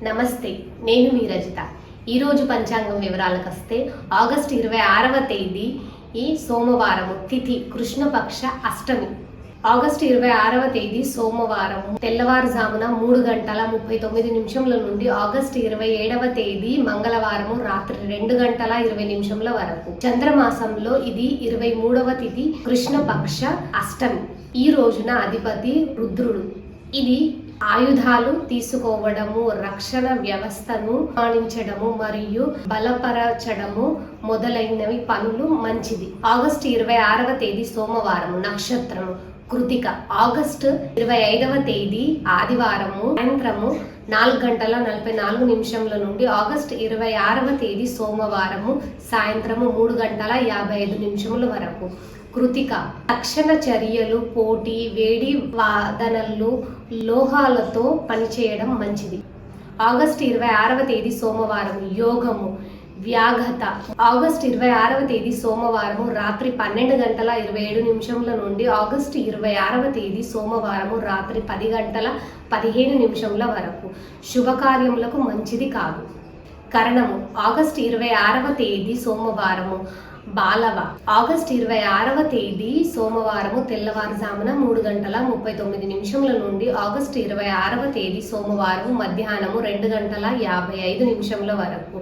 నమస్తే, నేను మీ రజిత. ఈరోజు పంచాంగం వివరాలకు వస్తే ఆగస్టు 26వ తేదీ ఈ సోమవారము, తిథి కృష్ణపక్ష అష్టమి. ఆగస్టు 26వ తేదీ సోమవారం తెల్లవారుజామున 3:39 నుండి ఆగస్టు 27వ తేదీ మంగళవారము రాత్రి 2:20 వరకు. చంద్రమాసంలో ఇది 23వ తిథి కృష్ణపక్ష అష్టమి. ఈ రోజున అధిపతి రుద్రుడు. ఇది ఆయుధాలు తీసుకోవడము, రక్షణ వ్యవస్థను నిర్మాణించడము మరియు బలపరచడము మొదలైనవి పనులు మంచిది. ఆగస్టు 26వ తేదీ సోమవారము, నక్షత్రము కృతిక. ఆగస్టు 25వ తేదీ ఆదివారము సాయంత్రము 4:44 నుండి ఆగస్టు 26వ తేదీ సోమవారము సాయంత్రము 3:55 వరకు. కృతిక తక్షణ చర్యలు, పోటీ, వేడి వాదనలు, లోహాలతో పనిచేయడం మంచిది. ఆగస్టు 26వ తేదీ సోమవారం యోగము వ్యాఘత. ఆగస్టు 26వ తేదీ సోమవారము రాత్రి 12:27 నుండి ఆగస్టు 26వ తేదీ సోమవారము రాత్రి 10:15 వరకు. శుభకార్యములకు మంచిది కాదు. కరణము ఆగస్టు 26వ తేదీ సోమవారము బాలవ. ఆగస్టు 26వ తేదీ సోమవారము తెల్లవారుజామున 3:39 నుండి ఆగస్టు 26వ తేదీ సోమవారము మధ్యాహ్నము 2:55 వరకు.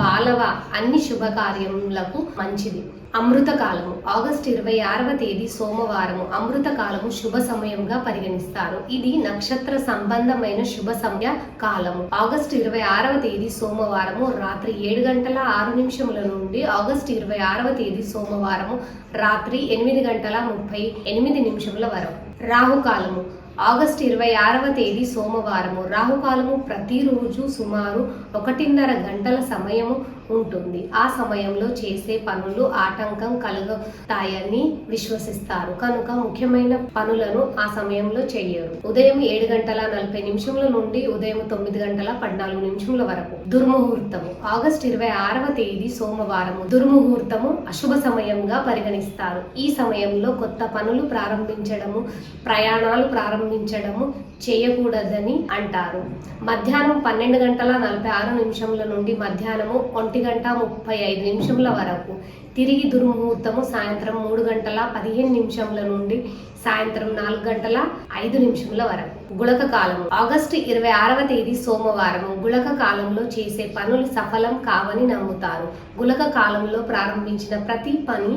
బాలవ అన్ని శుభకార్యములకు మంచిది. అమృతకాలము ఆగస్టు 26వ తేదీ సోమవారము అమృతకాలము శుభ సమయంగా పరిగణిస్తారు. ఇది నక్షత్ర సంబంధమైన శుభ సమయ కాలము. ఆగస్టు 26వ తేదీ సోమవారము రాత్రి 7:06 నుండి ఆగస్టు 26వ తేదీ సోమవారము రాత్రి 8:38 వరకు. రాహుకాలము ఆగస్టు 26వ తేదీ సోమవారము రాహుకాలము ప్రతిరోజు సుమారు 1:30 గంటల సమయము ఉంటుంది. ఆ సమయంలో చేసే పనులు ఆటంకం కలుగుతాయని విశ్వసిస్తారు కనుక ముఖ్యమైన పనులను ఆ సమయంలో చేయరు. ఉదయం 7:40 నుండి ఉదయం 9:14 వరకు. దుర్ముహూర్తము ఆగస్టు 26వ తేదీ సోమవారము దుర్ముహూర్తము అశుభ సమయంగా పరిగణిస్తారు. ఈ సమయంలో కొత్త పనులు ప్రారంభించడము, ప్రయాణాలు ప్రారంభించడము చేయకూడదని అంటారు. మధ్యాహ్నం 12:46 నుండి మధ్యాహ్నము 1:35 వరకు. తిరిగి దుర్ముహూర్తము సాయంత్రం 3:15 నుండి సాయంత్రం 4:05 వరకు. గుళక కాలము ఆగస్టు 26వ తేదీ సోమవారము గుళక కాలంలో చేసే పనులు సఫలం కావని నమ్ముతారు. గుళక కాలంలో ప్రారంభించిన ప్రతి పని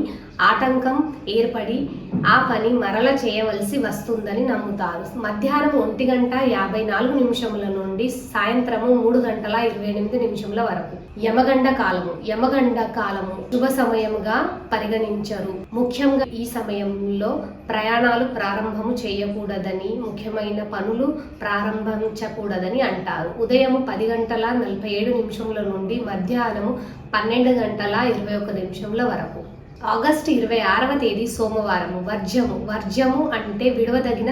ఆటంకం ఏర్పడి ఆ పని మరల చేయవలసి వస్తుందని నమ్ముతారు. మధ్యాహ్నం 1:54 నుండి సాయంత్రము 3:28 వరకు. యమగండ కాలము యమగండ కాలము శుభ సమయముగా పరిగణించరు. ముఖ్యంగా ఈ సమయంలో ప్రయాణాలు ప్రారంభము చేయకూడదని, ముఖ్యమైన పనులు ప్రారంభించకూడదని అంటారు. ఉదయం 10:47 నుండి మధ్యాహ్నము 12:21 వరకు. ఆగస్టు 26వ తేదీ సోమవారము వర్జము అంటే విడవదగిన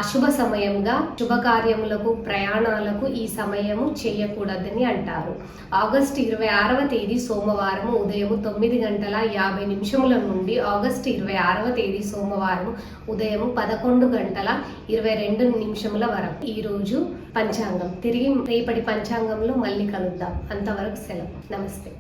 అశుభ సమయంగా శుభకార్యములకు, ప్రయాణాలకు ఈ సమయము చేయకూడదని అంటారు. ఆగస్టు 26వ తేదీ సోమవారము ఉదయం 9:50 నుండి ఆగస్టు 26వ తేదీ సోమవారము ఉదయం 11:22 వరకు. ఈరోజు పంచాంగం. తిరిగి రేపటి పంచాంగంలో మళ్ళీ కలుద్దాం. అంతవరకు సెలవు. నమస్తే.